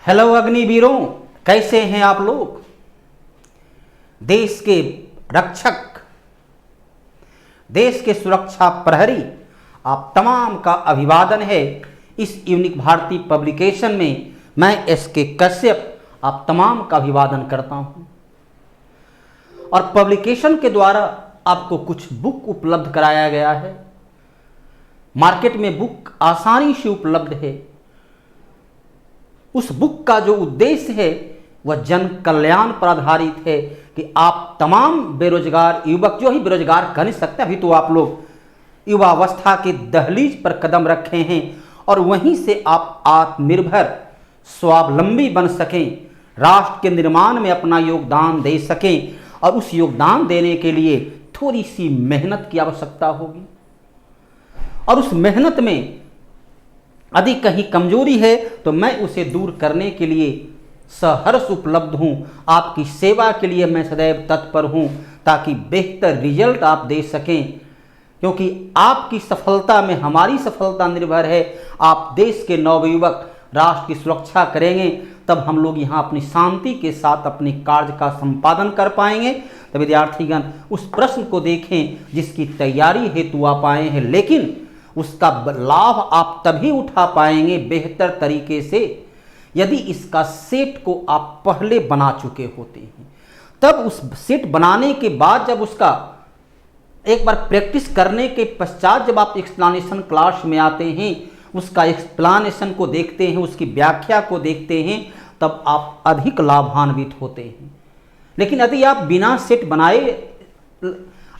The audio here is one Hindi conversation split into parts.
हेलो अग्निवीरों, कैसे हैं आप लोग। देश के रक्षक, देश के सुरक्षा प्रहरी, आप तमाम का अभिवादन है। इस यूनिक भारती पब्लिकेशन में मैं एसके कश्यप आप तमाम का अभिवादन करता हूं। और पब्लिकेशन के द्वारा आपको कुछ बुक उपलब्ध कराया गया है। मार्केट में बुक आसानी से उपलब्ध है। उस बुक का जो उद्देश्य है वह जन कल्याण पर आधारित है कि आप तमाम बेरोजगार युवक, जो ही बेरोजगार कह नहीं सकते, अभी तो आप लोग युवावस्था के दहलीज पर कदम रखे हैं और वहीं से आप आत्मनिर्भर स्वावलंबी बन सकें, राष्ट्र के निर्माण में अपना योगदान दे सकें। और उस योगदान देने के लिए थोड़ी सी मेहनत की आवश्यकता होगी और उस मेहनत में यदि कहीं कमजोरी है तो मैं उसे दूर करने के लिए सहर्ष उपलब्ध हूं। आपकी सेवा के लिए मैं सदैव तत्पर हूं ताकि बेहतर रिजल्ट आप दे सकें, क्योंकि आपकी सफलता में हमारी सफलता निर्भर है। आप देश के नवयुवक राष्ट्र की सुरक्षा करेंगे तब हम लोग यहाँ अपनी शांति के साथ अपने कार्य का संपादन कर पाएंगे। तो विद्यार्थीगण, उस प्रश्न को देखें जिसकी तैयारी हेतु आप आए हैं, लेकिन उसका लाभ आप तभी उठा पाएंगे बेहतर तरीके से यदि इसका सेट को आप पहले बना चुके होते हैं। तब उस सेट बनाने के बाद जब उसका एक बार प्रैक्टिस करने के पश्चात जब आप एक्सप्लेनेशन क्लास में आते हैं, उसका एक्सप्लेनेशन को देखते हैं, उसकी व्याख्या को देखते हैं, तब आप अधिक लाभान्वित होते हैं। लेकिन यदि आप बिना सेट बनाए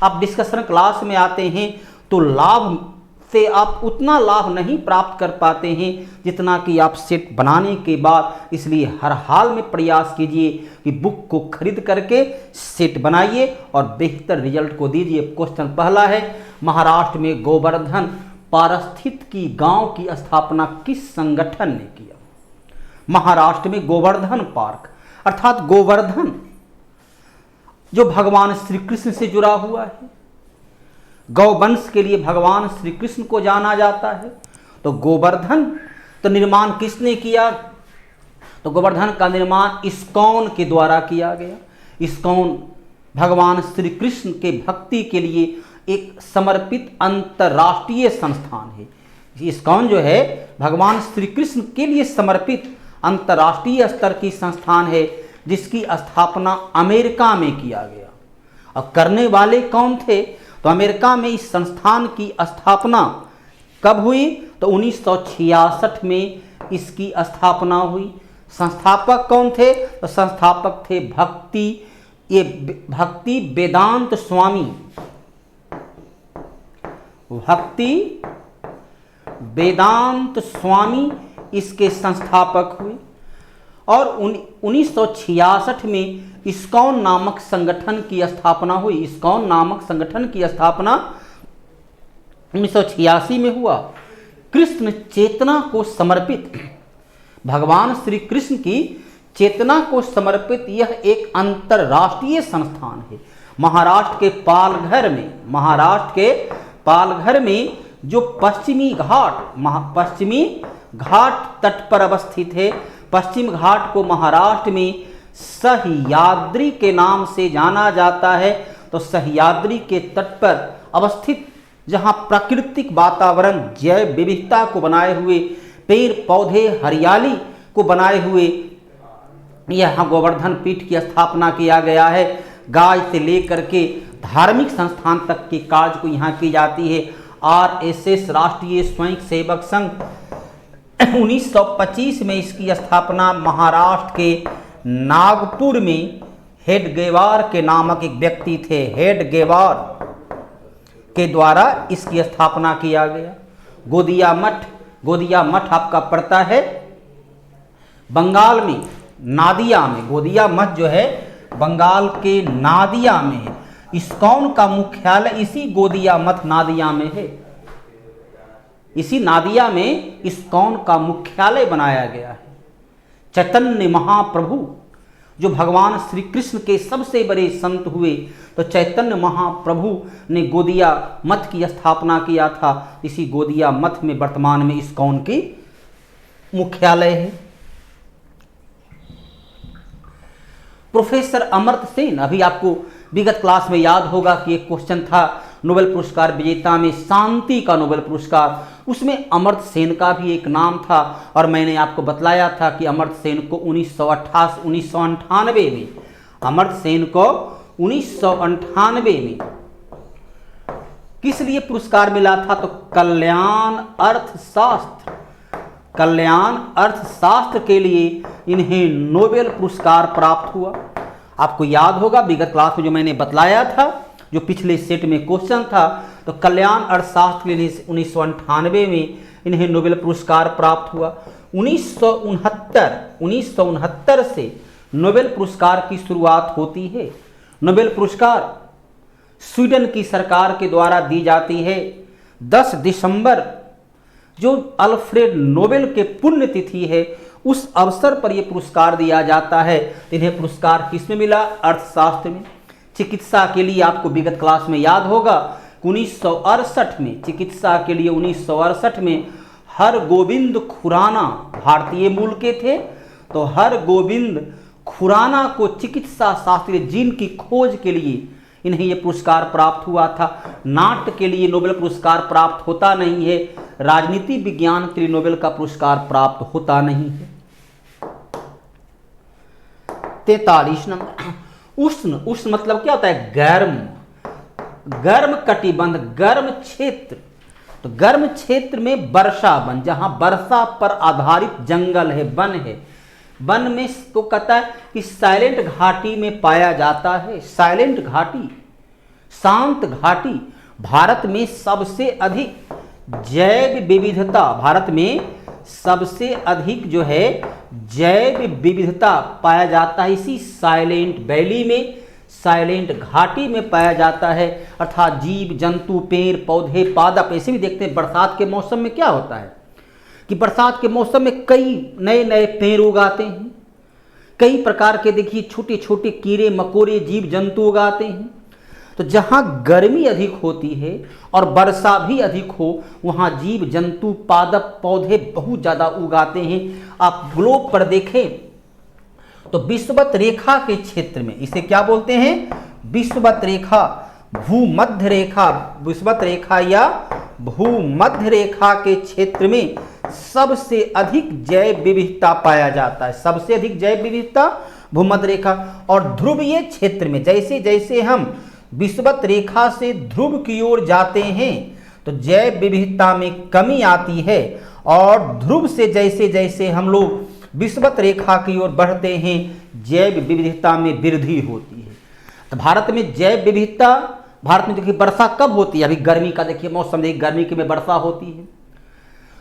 आप डिस्कशन क्लास में आते हैं तो लाभ से आप उतना लाभ नहीं प्राप्त कर पाते हैं जितना कि आप सेट बनाने के बाद। इसलिए हर हाल में प्रयास कीजिए कि बुक को खरीद करके सेट बनाइए और बेहतर रिजल्ट को दीजिए। क्वेश्चन पहला है, महाराष्ट्र में गोवर्धन पारिस्थितिकी गांव की स्थापना किस संगठन ने किया। महाराष्ट्र में गोवर्धन पार्क अर्थात गोवर्धन जो भगवान श्री कृष्ण से जुड़ा हुआ है, गौवंश के लिए भगवान श्री कृष्ण को जाना जाता है। तो गोवर्धन तो निर्माण किसने किया, तो गोवर्धन का निर्माण इस्कॉन के द्वारा किया गया। इस्कॉन भगवान श्री कृष्ण के भक्ति के लिए एक समर्पित अंतर्राष्ट्रीय संस्थान है। इस्कॉन जो है भगवान श्री कृष्ण के लिए समर्पित अंतर्राष्ट्रीय स्तर की संस्थान है जिसकी स्थापना अमेरिका में किया गया। और करने वाले कौन थे, तो अमेरिका में इस संस्थान की स्थापना कब हुई, तो 1966 में इसकी स्थापना हुई। संस्थापक कौन थे, तो संस्थापक थे भक्ति वेदांत स्वामी। भक्ति वेदांत स्वामी इसके संस्थापक हुए। और 1966 में इस्कॉन नामक संगठन की स्थापना हुई। इस्कॉन नामक संगठन की स्थापना 1986 में हुआ। कृष्ण चेतना को समर्पित, भगवान श्री कृष्ण की चेतना को समर्पित यह एक अंतरराष्ट्रीय संस्थान है। महाराष्ट्र के पालघर में जो पश्चिमी घाट तट पर अवस्थित है। पश्चिम घाट को महाराष्ट्र में सह्याद्री के नाम से जाना जाता है। तो सह्याद्री के तट पर अवस्थित जहां प्राकृतिक वातावरण, जैव विविधता को बनाए हुए, पेड़ पौधे, हरियाली को बनाए हुए यहाँ गोवर्धन पीठ की स्थापना किया गया है। गाय से लेकर के धार्मिक संस्थान तक के कार्य को यहाँ की जाती है। RSS राष्ट्रीय स्वयंसेवक संघ 1925 में इसकी स्थापना महाराष्ट्र के नागपुर में हेडगेवार के नामक एक व्यक्ति थे, हेडगेवार के द्वारा इसकी स्थापना किया गया। गोदिया मठ आपका पड़ता है बंगाल में नादिया में। गोदिया मठ जो है बंगाल के नादिया में है। इस्कॉन का मुख्यालय इसी गोदिया मठ नादिया में है। इसी नादिया में इस्कॉन का मुख्यालय बनाया गया है। चैतन्य महाप्रभु जो भगवान श्री कृष्ण के सबसे बड़े संत हुए, तो चैतन्य महाप्रभु ने गोदिया मठ की स्थापना किया था। इसी गोदिया मठ में वर्तमान में इस्कॉन की मुख्यालय है। प्रोफेसर अमर्त्य सेन, अभी आपको विगत क्लास में याद होगा कि एक क्वेश्चन था नोबेल पुरस्कार विजेता में शांति का नोबेल पुरस्कार, उसमें अमर्त्य सेन का भी एक नाम था। और मैंने आपको बतलाया था कि अमर्त्य सेन को 1998 में, अमर्त्य सेन को 1998 में किस लिए पुरस्कार मिला था? तो कल्याण अर्थशास्त्र के लिए इन्हें नोबेल पुरस्कार प्राप्त हुआ। आपको याद होगा विगत क्लास में जो मैंने बतलाया था, जो पिछले सेट में क्वेश्चन था, तो कल्याण अर्थशास्त्र के लिए 1998 में इन्हें नोबेल पुरस्कार प्राप्त हुआ। 1969 से नोबेल पुरस्कार की शुरुआत होती है। नोबेल पुरस्कार स्वीडन की सरकार के द्वारा दी जाती है। 10 दिसंबर जो अल्फ्रेड नोबेल के पुण्यतिथि है, उस अवसर पर यह पुरस्कार दिया जाता है। इन्हें पुरस्कार किस में मिला? अर्थशास्त्र में। चिकित्सा के लिए आपको विगत क्लास में याद होगा 1968 में, चिकित्सा के लिए 1968 में हरगोविंद खुराना भारतीय मूल के थे, तो हरगोविंद खुराना को चिकित्सा शास्त्रीय जीन की खोज के लिए इन्हें यह पुरस्कार प्राप्त हुआ था। नाट्य के लिए नोबेल पुरस्कार प्राप्त होता नहीं है, राजनीति विज्ञान के लिए नोबेल का पुरस्कार प्राप्त होता नहीं है। 43 नंबर, उष्ण मतलब क्या होता है? गर्म कटिबंध, गर्म क्षेत्र। तो गर्म क्षेत्र में वर्षा वन, जहां वर्षा पर आधारित जंगल है, वन है, वन में इसको कहता है कि साइलेंट घाटी में पाया जाता है। साइलेंट घाटी, शांत घाटी। भारत में सबसे अधिक जैव विविधता, भारत में सबसे अधिक जो है जैव विविधता पाया जाता है इसी साइलेंट वैली में, साइलेंट घाटी में पाया जाता है। अर्थात जीव जंतु, पेड़ पौधे, पादप। ऐसे भी देखते हैं बरसात के मौसम में क्या होता है कि बरसात के मौसम में कई नए नए पेड़ उगाते हैं, कई प्रकार के देखिए छोटे छोटे कीड़े मकोड़े जीव जंतु उगाते हैं। तो जहाँ गर्मी अधिक होती है और वर्षा भी अधिक हो, वहाँ जीव जंतु पादप पौधे बहुत ज़्यादा उगाते हैं। आप ग्लोब पर देखें तो विषुवत रेखा के क्षेत्र में, इसे क्या बोलते हैं? विषुवत रेखा, भूमध्य रेखा, विषुवत रेखा या भूमध्य रेखा के क्षेत्र में सबसे अधिक जैव विविधता पाया जाता है। सबसे अधिक जैव विविधता भूमध्य रेखा। और ध्रुवीय क्षेत्र में जैसे जैसे हम विषुवत रेखा से ध्रुव की ओर जाते हैं तो जैव विविधता में कमी आती है, और ध्रुव से जैसे जैसे हम लोग विषुवत रेखा की ओर बढ़ते हैं जैव विविधता में वृद्धि होती है। तो भारत में जैव विविधता, भारत में देखिए वर्षा कब होती है? अभी गर्मी का देखिए मौसम, देखिए गर्मी के में वर्षा होती है।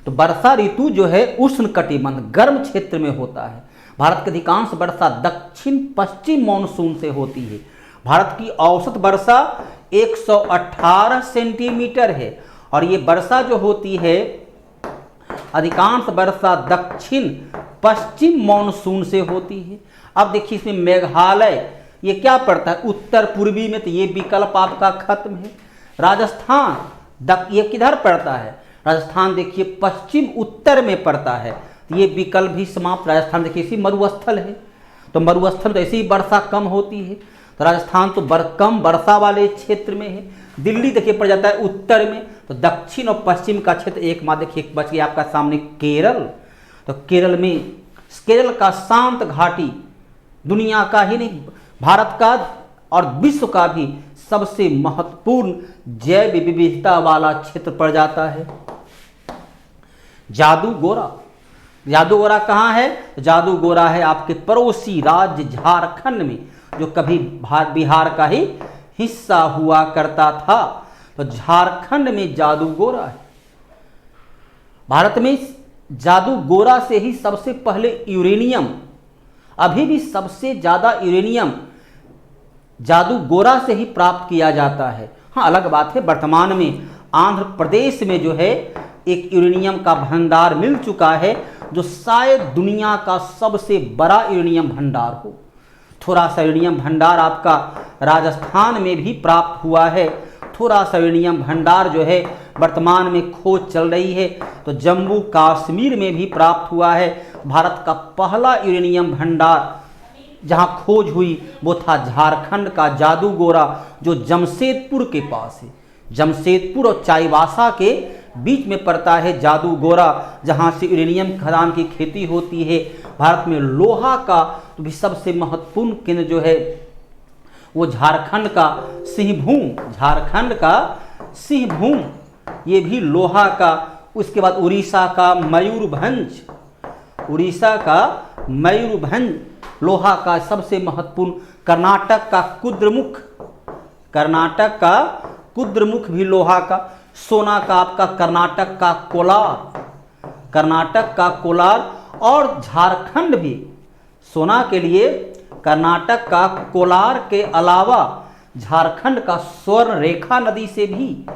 तो वर्षा ऋतु जो है उष्ण कटिबंध गर्म क्षेत्र में होता है। भारत की अधिकांश वर्षा दक्षिण पश्चिम मानसून से होती है। भारत की औसत वर्षा 118 सेंटीमीटर है, और ये वर्षा जो होती है अधिकांश वर्षा दक्षिण पश्चिम मानसून से होती है। अब देखिए इसमें मेघालय ये क्या पड़ता है? उत्तर पूर्वी में, तो ये विकल्प आपका खत्म है। राजस्थान ये किधर पड़ता है? राजस्थान देखिए पश्चिम उत्तर में पड़ता है, तो ये विकल्प भी समाप्त। राजस्थान देखिए इसी मरुस्थल है, तो मरुस्थल तो ऐसी ही वर्षा कम होती है, तो राजस्थान तो कम वर्षा वाले क्षेत्र में है। दिल्ली देखिए पड़ जाता है उत्तर में, तो दक्षिण और पश्चिम का क्षेत्र एक माह देखिए बच गया आपका सामने केरल। तो केरल में, केरल का शांत घाटी दुनिया का ही नहीं भारत का और विश्व का भी सबसे महत्वपूर्ण जैव विविधता वाला क्षेत्र पड़ जाता है। जादूगोरा, जादूगोरा कहाँ है? जादूगोरा है आपके पड़ोसी राज्य झारखंड में, जो कभी बिहार का ही हिस्सा हुआ करता था। तो झारखंड में जादूगोरा है। भारत में जादूगोरा से ही सबसे पहले यूरेनियम, अभी भी सबसे ज़्यादा यूरेनियम जादूगोरा से ही प्राप्त किया जाता है। हाँ, अलग बात है वर्तमान में आंध्र प्रदेश में जो है एक यूरेनियम का भंडार मिल चुका है, जो शायद दुनिया का सबसे बड़ा यूरेनियम भंडार हो। थोड़ा सा यूरेनियम भंडार आपका राजस्थान में भी प्राप्त हुआ है। थोड़ा सा यूरेनियम भंडार जो है वर्तमान में खोज चल रही है, तो जम्मू कश्मीर में भी प्राप्त हुआ है। भारत का पहला यूरेनियम भंडार जहां खोज हुई वो था झारखंड का जादूगोरा, जो जमशेदपुर के पास है। जमशेदपुर और चाईबासा के बीच में पड़ता है जादूगोरा, जहां से यूरेनियम खदान की खेती होती है। भारत में लोहा का तो भी सबसे महत्वपूर्ण केंद्र जो है वो झारखंड का सिंहभूम, झारखंड का सिंहभूम, ये भी लोहा का। उसके बाद उड़ीसा का मयूरभंज, उड़ीसा का मयूरभंज लोहा का सबसे महत्वपूर्ण। कर्नाटक का कुद्रमुख, कर्नाटक का कुद्रमुख भी लोहा का। सोना का आपका कर्नाटक का कोलार, कर्नाटक का कोलार। और झारखंड भी सोना के लिए कर्नाटक का कोलार के अलावा झारखंड का स्वर्ण रेखा नदी से भी,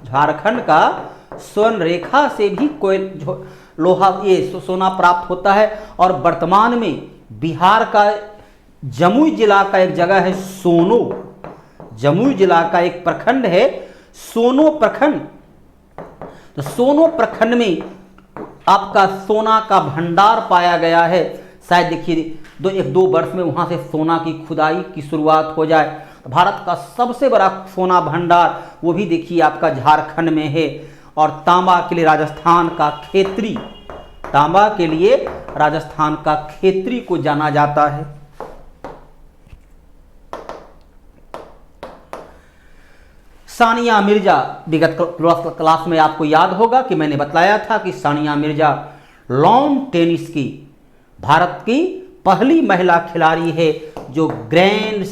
झारखंड का स्वर्ण रेखा से भी कोई लोहा ये सोना प्राप्त होता है। और वर्तमान में बिहार का जमुई जिला का एक जगह है सोनो, जमुई जिला का एक प्रखंड है सोनो प्रखंड। तो सोनो प्रखंड में आपका सोना का भंडार पाया गया है। शायद देखिए एक दो वर्ष में वहां से सोना की खुदाई की शुरुआत हो जाए। तो भारत का सबसे बड़ा सोना भंडार वो भी देखिए आपका झारखंड में है। और तांबा के लिए राजस्थान का खेतरी, तांबा के लिए राजस्थान का खेतरी को जाना जाता है। सानिया मिर्जा, विगत क्लास में आपको याद होगा कि मैंने बताया था कि सानिया मिर्जा लॉन टेनिस की भारत की पहली महिला खिलाड़ी है जो ग्रैंड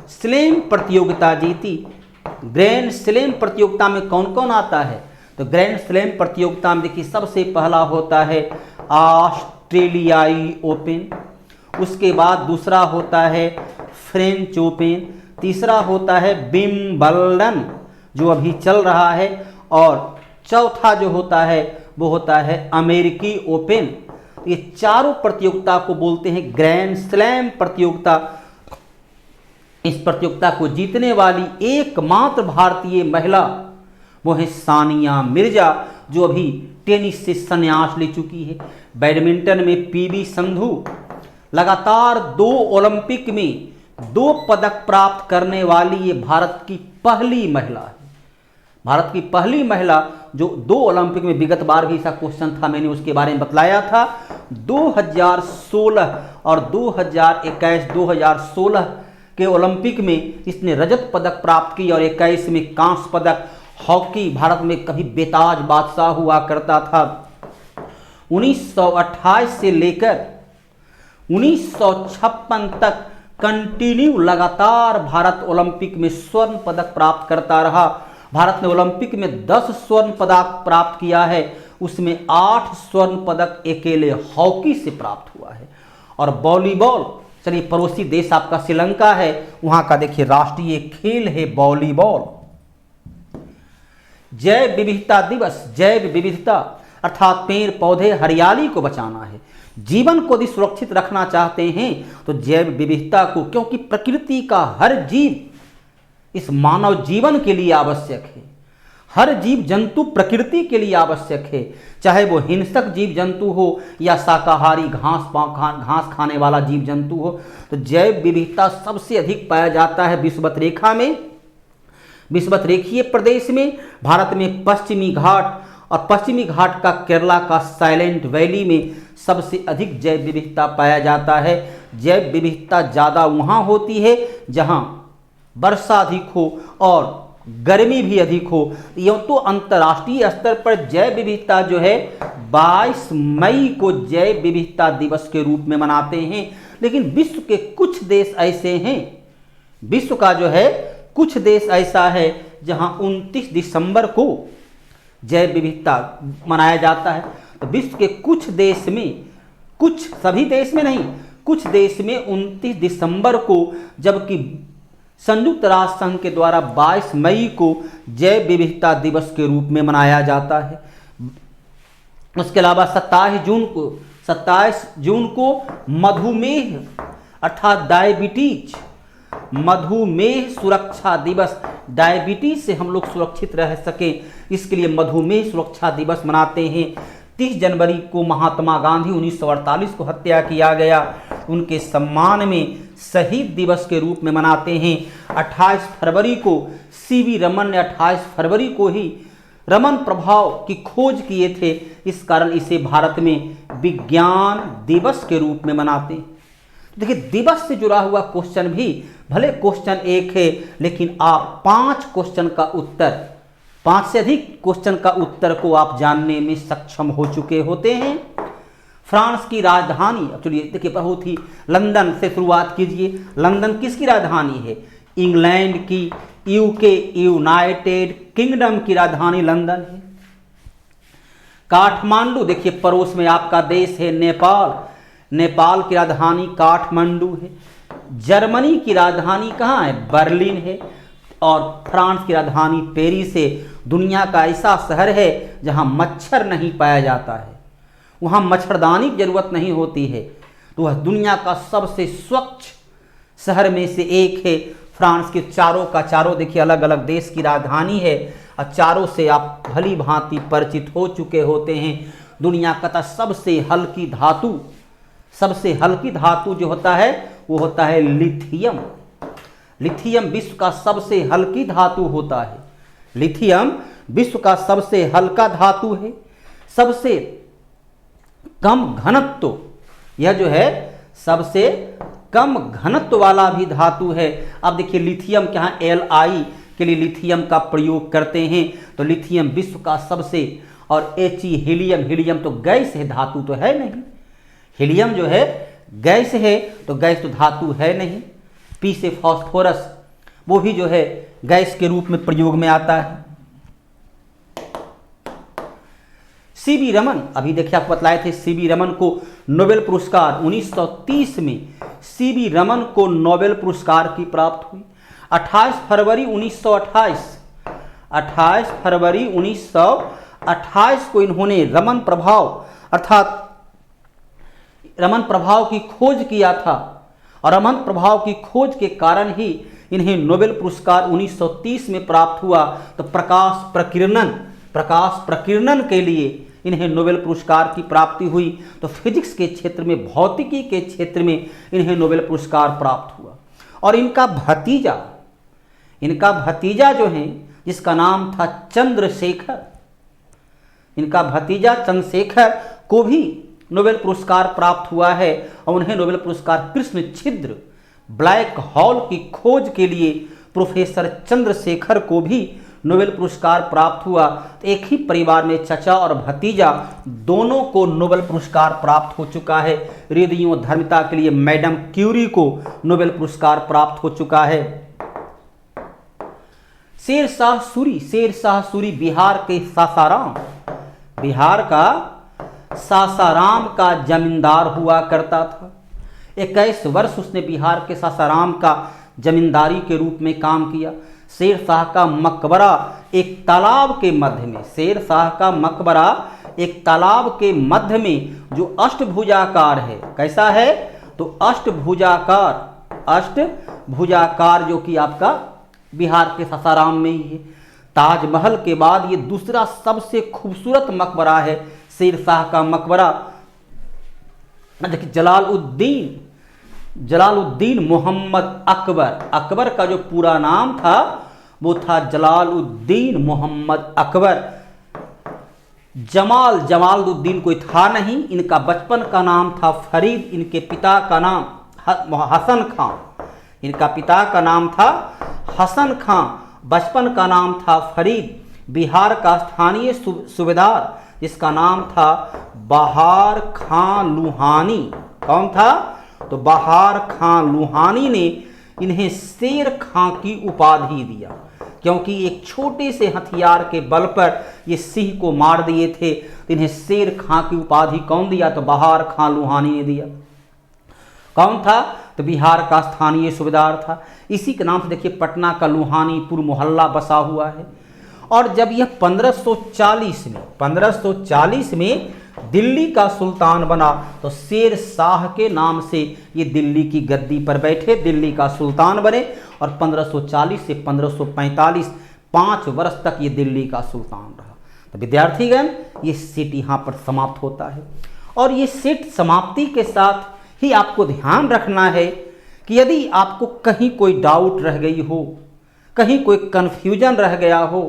स्लैम प्रतियोगिता जीती। ग्रैंड स्लैम प्रतियोगिता में कौन कौन आता है? तो ग्रैंड स्लैम प्रतियोगिता में देखिए सबसे पहला होता है ऑस्ट्रेलियाई ओपन, उसके बाद दूसरा होता है फ्रेंच ओपन, तीसरा होता है विंबलडन जो अभी चल रहा है, और चौथा जो होता है वो होता है अमेरिकी ओपन। ये चारों प्रतियोगिता को बोलते हैं ग्रैंड स्लैम प्रतियोगिता। इस प्रतियोगिता को जीतने वाली एकमात्र भारतीय महिला वो है सानिया मिर्जा, जो अभी टेनिस से संन्यास ले चुकी है। बैडमिंटन में पीवी संधू लगातार 2 ओलंपिक में 2 पदक प्राप्त करने वाली ये भारत की पहली महिला है। भारत की पहली महिला जो 2 ओलंपिक में, विगत बार भी ऐसा क्वेश्चन था, मैंने उसके बारे में बतलाया था। 2016 और 2021, 2016 के ओलंपिक में इसने रजत पदक प्राप्त की और 21 में कांस्य पदक। हॉकी भारत में कभी बेताज बादशाह हुआ करता था। 1928 से लेकर 1956 तक कंटिन्यू लगातार भारत ओलंपिक में स्वर्ण पदक प्राप्त करता रहा। भारत ने ओलंपिक में 10 स्वर्ण पदक प्राप्त किया है, उसमें 8 स्वर्ण पदक अकेले हॉकी से प्राप्त हुआ है। और वॉलीबॉल, चलिए पड़ोसी देश आपका श्रीलंका है, वहां का देखिए राष्ट्रीय खेल है वॉलीबॉल। जैव विविधता दिवस, जैव विविधता अर्थात पेड़ पौधे हरियाली को बचाना है, जीवन को यदि सुरक्षित रखना चाहते हैं तो जैव विविधता को, क्योंकि प्रकृति का हर जीव इस मानव जीवन के लिए आवश्यक है। हर जीव जंतु प्रकृति के लिए आवश्यक है, चाहे वो हिंसक जीव जंतु हो या शाकाहारी घास खाने वाला जीव जंतु हो। तो जैव विविधता सबसे अधिक पाया जाता है विषुवत रेखा में, विषुवत रेखीय प्रदेश में। भारत में पश्चिमी घाट और पश्चिमी घाट का केरला का साइलेंट वैली में सबसे अधिक जैव विविधता पाया जाता है। जैव विविधता ज़्यादा वहाँ होती है जहाँ वर्षा अधिक हो और गर्मी भी अधिक हो। यूँ तो अंतर्राष्ट्रीय स्तर पर जैव विविधता जो है 22 मई को जैव विविधता दिवस के रूप में मनाते हैं, लेकिन विश्व के कुछ देश ऐसे हैं, विश्व का जो है कुछ देश ऐसा है जहां 29 दिसंबर को जैव विविधता मनाया जाता है। तो विश्व के कुछ देश में, कुछ सभी देश में नहीं, कुछ देश में 29 दिसंबर को, जबकि संयुक्त राष्ट्र संघ के द्वारा 22 मई को जैव विविधता दिवस के रूप में मनाया जाता है। उसके अलावा 27 जून को मधुमेह अर्थात डायबिटीज, मधुमेह सुरक्षा दिवस, डायबिटीज से हम लोग सुरक्षित रह सकें इसके लिए मधुमेह सुरक्षा दिवस मनाते हैं। 30 जनवरी को महात्मा गांधी 1948 को हत्या किया गया, उनके सम्मान में शहीद दिवस के रूप में मनाते हैं। 28 फरवरी को सीवी रमन ने 28 फरवरी को ही रमन प्रभाव की खोज किए थे, इस कारण इसे भारत में विज्ञान दिवस के रूप में मनाते हैं। देखिए, दिवस से जुड़ा हुआ क्वेश्चन भी, भले क्वेश्चन एक है लेकिन आप 5 क्वेश्चन का उत्तर, 5 से अधिक क्वेश्चन का उत्तर को आप जानने में सक्षम हो चुके होते हैं। फ्रांस की राजधानी, चलिए देखिए, बहुत ही लंदन से शुरुआत कीजिए। लंदन किसकी राजधानी है? इंग्लैंड की, यूके यूनाइटेड किंगडम की राजधानी लंदन है। काठमांडू, देखिए पड़ोस में आपका देश है नेपाल, नेपाल की राजधानी काठमांडू है। जर्मनी की राजधानी कहाँ है? बर्लिन है। और फ्रांस की राजधानी पेरिस है। दुनिया का ऐसा शहर है जहाँ मच्छर नहीं पाया जाता है, वहाँ मच्छरदानी की जरूरत नहीं होती है, तो वह दुनिया का सबसे स्वच्छ शहर में से एक है। फ्रांस के चारों का चारों देखिए अलग अलग देश की राजधानी है, और चारों से आप भली भांति परिचित हो चुके होते हैं। दुनिया का सबसे हल्की धातु, सबसे हल्की धातु जो होता है वो होता है लिथियम। लिथियम विश्व का सबसे हल्की धातु होता है। लिथियम विश्व का सबसे हल्का धातु है, सबसे कम घनत्व, यह जो है सबसे कम घनत्व वाला भी धातु है। अब देखिए लिथियम क्या है, Li के लिए लिथियम का प्रयोग करते हैं, तो लिथियम विश्व का सबसे, और He हीलियम, हीलियम तो गैस है, धातु तो है नहीं। हीलियम जो है गैस है, तो गैस तो धातु है नहीं। P से फास्फोरस, वो भी जो है गैस के रूप में प्रयोग में आता है। सीवी रमन, अभी देखिए आपको बतलाए थे, सीवी रमन को नोबेल पुरस्कार 1930 में सीवी रमन को नोबेल पुरस्कार की प्राप्त हुई। 28 फरवरी 1928, 28 फरवरी 1928 को इन्होंने रमन प्रभाव अर्थात रमन प्रभाव की खोज किया था, और रमन प्रभाव की खोज के कारण ही इन्हें नोबेल पुरस्कार 1930 में प्राप्त हुआ। तो प्रकाश प्रकीर्णन के लिए इन्हें नोबेल पुरस्कार की प्राप्ति हुई। तो फिजिक्स के क्षेत्र में, भौतिकी के क्षेत्र में इन्हें नोबेल पुरस्कार प्राप्त हुआ। और इनका भतीजा जो है, जिसका नाम था चंद्रशेखर, इनका भतीजा चंद्रशेखर को भी नोबेल पुरस्कार प्राप्त हुआ है, और उन्हें नोबेल पुरस्कार कृष्ण छिद्र ब्लैक होल की खोज के लिए प्रोफेसर चंद्रशेखर को भी नोबेल पुरस्कार प्राप्त हुआ। तो एक ही परिवार में चचा और भतीजा दोनों को नोबेल पुरस्कार प्राप्त हो चुका है। रेडियो धर्मिता के लिए मैडम क्यूरी को नोबेल पुरस्कार प्राप्त हो चुका है। शेरशाह सूरी बिहार के सासाराम, बिहार का सासाराम का जमींदार हुआ करता था। 21 वर्ष उसने बिहार के सासाराम का जमींदारी के रूप में काम किया। शेरशाह का मकबरा एक तालाब के मध्य में, शेरशाह का मकबरा एक तालाब के मध्य में जो अष्टभुजाकार है, कैसा है? तो अष्टभुजाकार जो कि आपका बिहार के सासाराम में ही है। ताजमहल के बाद ये दूसरा सबसे खूबसूरत मकबरा है शेरशाह का मकबरा। देखिए जलालुद्दीन मोहम्मद अकबर, अकबर का जो पूरा नाम था वो था जलालुद्दीन मोहम्मद अकबर। जमालुद्दीन कोई था नहीं, इनका बचपन का नाम था फरीद, इनके पिता का नाम हसन खां, इनका पिता का नाम था हसन खां, बचपन का नाम था फरीद। बिहार का स्थानीय सूबेदार जिसका नाम था बहार खां लुहानी, कौन था? तो बहार खां लुहानी ने इन्हें शेर खां की उपाधि दिया, क्योंकि एक छोटे से हथियार के बल पर ये सिंह को मार दिए थे। तो इन्हें शेर खां की उपाधि कौन दिया? तो बहार खां लुहानी ने दिया। कौन था? तो बिहार का स्थानीय सूबेदार था। इसी के नाम से देखिए पटना का लुहानीपुर मोहल्ला बसा हुआ है। और जब यह 1540 में दिल्ली का सुल्तान बना, तो शेर शाह के नाम से ये दिल्ली की गद्दी पर बैठे, दिल्ली का सुल्तान बने, और 1540 से 1545 5 वर्ष तक ये दिल्ली का सुल्तान रहा। तो विद्यार्थीगण ये सेट यहाँ पर समाप्त होता है। और ये सेट समाप्ति के साथ ही आपको ध्यान रखना है कि यदि आपको कहीं कोई डाउट रह गई हो, कहीं कोई कन्फ्यूजन रह गया हो,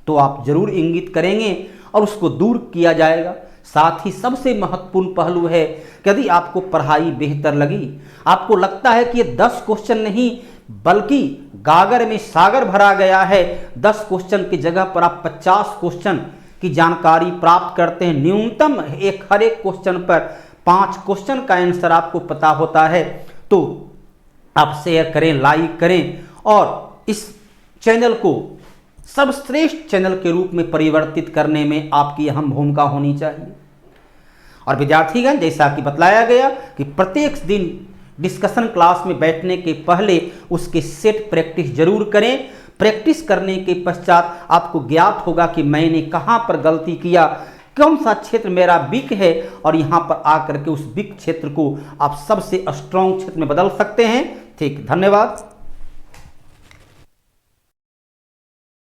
तो आप जरूर इंगित करेंगे और उसको दूर किया जाएगा। साथ ही सबसे महत्वपूर्ण पहलू है कि यदि आपको पढ़ाई बेहतर लगी, आपको लगता है कि ये 10 क्वेश्चन नहीं बल्कि गागर में सागर भरा गया है, 10 क्वेश्चन की जगह पर आप 50 क्वेश्चन की जानकारी प्राप्त करते हैं, न्यूनतम हर एक क्वेश्चन पर 5 क्वेश्चन का आंसर आपको पता होता है, तो आप शेयर करें, लाइक करें और इस चैनल को सर्वश्रेष्ठ चैनल के रूप में परिवर्तित करने में आपकी अहम भूमिका होनी चाहिए। और विद्यार्थीगण, जैसा कि बतलाया गया कि प्रत्येक दिन डिस्कशन क्लास में बैठने के पहले उसके सेट प्रैक्टिस जरूर करें। प्रैक्टिस करने के पश्चात आपको ज्ञात होगा कि मैंने कहाँ पर गलती किया, कौन सा क्षेत्र मेरा वीक है, और यहाँ पर आकर के उस वीक क्षेत्र को आप सबसे स्ट्रॉन्ग क्षेत्र में बदल सकते हैं। ठीक, धन्यवाद।